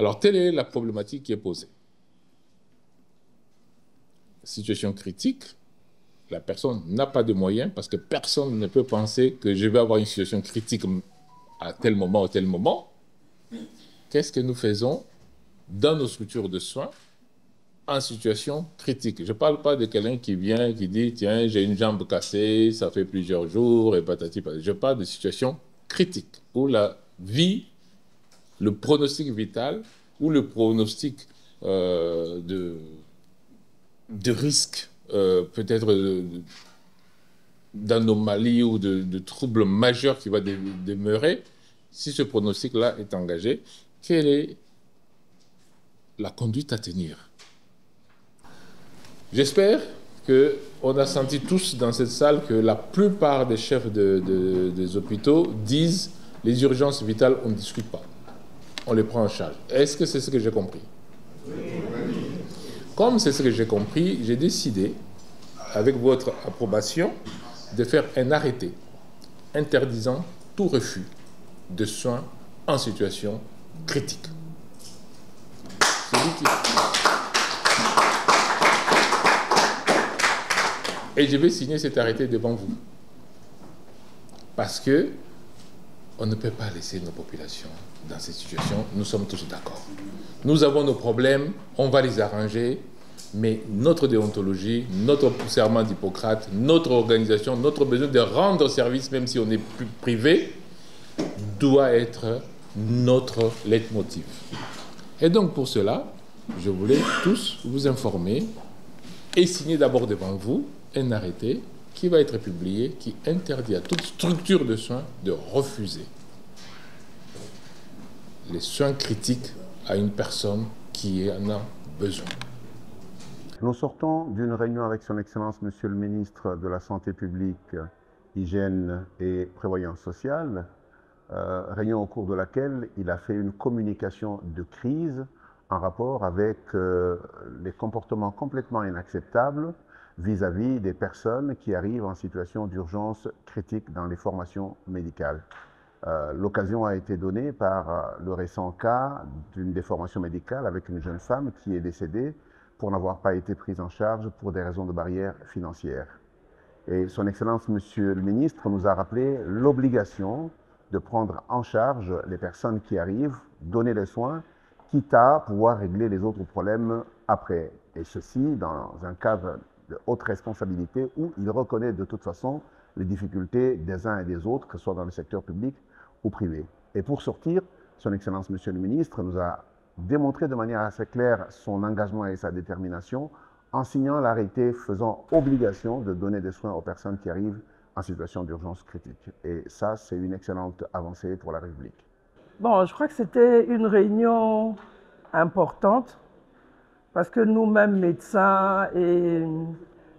Alors, telle est la problématique qui est posée. Situation critique, la personne n'a pas de moyens parce que personne ne peut penser que je vais avoir une situation critique à tel moment ou tel moment. Qu'est-ce que nous faisons dans nos structures de soins en situation critique? Je ne parle pas de quelqu'un qui vient, qui dit « Tiens, j'ai une jambe cassée, ça fait plusieurs jours, et patati patati ». Je parle de situation critique où la vie, le pronostic vital ou le pronostic de risque, peut-être d'anomalie ou de troubles majeurs qui va demeurer. Si ce pronostic-là est engagé, quelle est la conduite à tenir? J'espère qu'on a senti tous dans cette salle que la plupart des chefs des hôpitaux disent les urgences vitales, on ne discute pas. On les prend en charge. Est-ce que c'est ce que j'ai compris? Oui. Comme c'est ce que j'ai compris, j'ai décidé, avec votre approbation, de faire un arrêté interdisant tout refus de soins en situation critique. Et je vais signer cet arrêté devant vous. Parce que on ne peut pas laisser nos populations dans cette situation. Nous sommes tous d'accord. Nous avons nos problèmes, on va les arranger, mais notre déontologie, notre serment d'Hippocrate, notre organisation, notre besoin de rendre service, même si on est privé, doit être notre leitmotiv. Et donc pour cela, je voulais tous vous informer et signer d'abord devant vous un arrêté qui va être publié, qui interdit à toute structure de soins de refuser les soins critiques à une personne qui en a besoin. Nous sortons d'une réunion avec Son Excellence Monsieur le Ministre de la Santé publique, Hygiène et Prévoyance sociale, réunion au cours de laquelle il a fait une communication de crise en rapport avec les comportements complètement inacceptables vis-à-vis des personnes qui arrivent en situation d'urgence critique dans les formations médicales. L'occasion a été donnée par le récent cas d'une déformation médicale avec une jeune femme qui est décédée pour n'avoir pas été prise en charge pour des raisons de barrières financières. Et Son Excellence, Monsieur le Ministre, nous a rappelé l'obligation de prendre en charge les personnes qui arrivent, donner les soins, quitte à pouvoir régler les autres problèmes après. Et ceci dans un cadre de haute responsabilité où il reconnaît de toute façon les difficultés des uns et des autres, que ce soit dans le secteur public ou privé. Et pour sortir, Son Excellence, Monsieur le Ministre, nous a démontré de manière assez claire son engagement et sa détermination en signant l'arrêté faisant obligation de donner des soins aux personnes qui arrivent en situation d'urgence critique. Et ça, c'est une excellente avancée pour la République. Bon, je crois que c'était une réunion importante parce que nous-mêmes, médecins et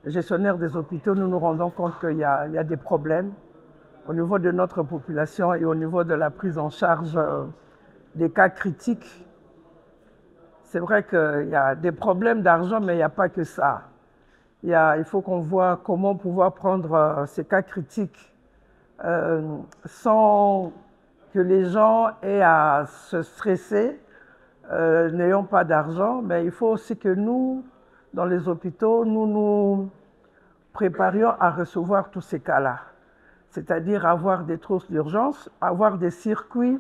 gestionnaires des hôpitaux, nous nous rendons compte qu'il y a des problèmes au niveau de notre population et au niveau de la prise en charge des cas critiques. C'est vrai qu'il y a des problèmes d'argent, mais il n'y a pas que ça. Il faut qu'on voit comment pouvoir prendre ces cas critiques sans que les gens aient à se stresser, n'ayant pas d'argent. Mais il faut aussi que nous, dans les hôpitaux, nous nous préparions à recevoir tous ces cas-là. C'est-à-dire avoir des trousses d'urgence, avoir des circuits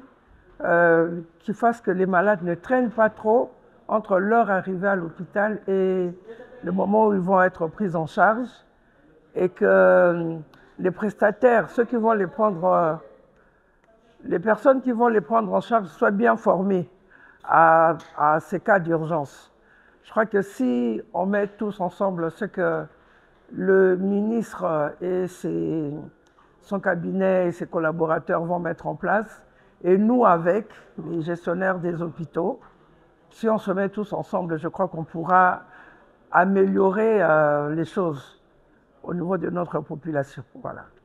qui fassent que les malades ne traînent pas trop entre leur arrivée à l'hôpital et le moment où ils vont être pris en charge, et que les prestataires, ceux qui vont les prendre, les personnes qui vont les prendre en charge soient bien formées à ces cas d'urgence. Je crois que si on met tous ensemble ce que le ministre et son cabinet et ses collaborateurs vont mettre en place, et nous avec les gestionnaires des hôpitaux, si on se met tous ensemble, je crois qu'on pourra améliorer les choses au niveau de notre population. Voilà.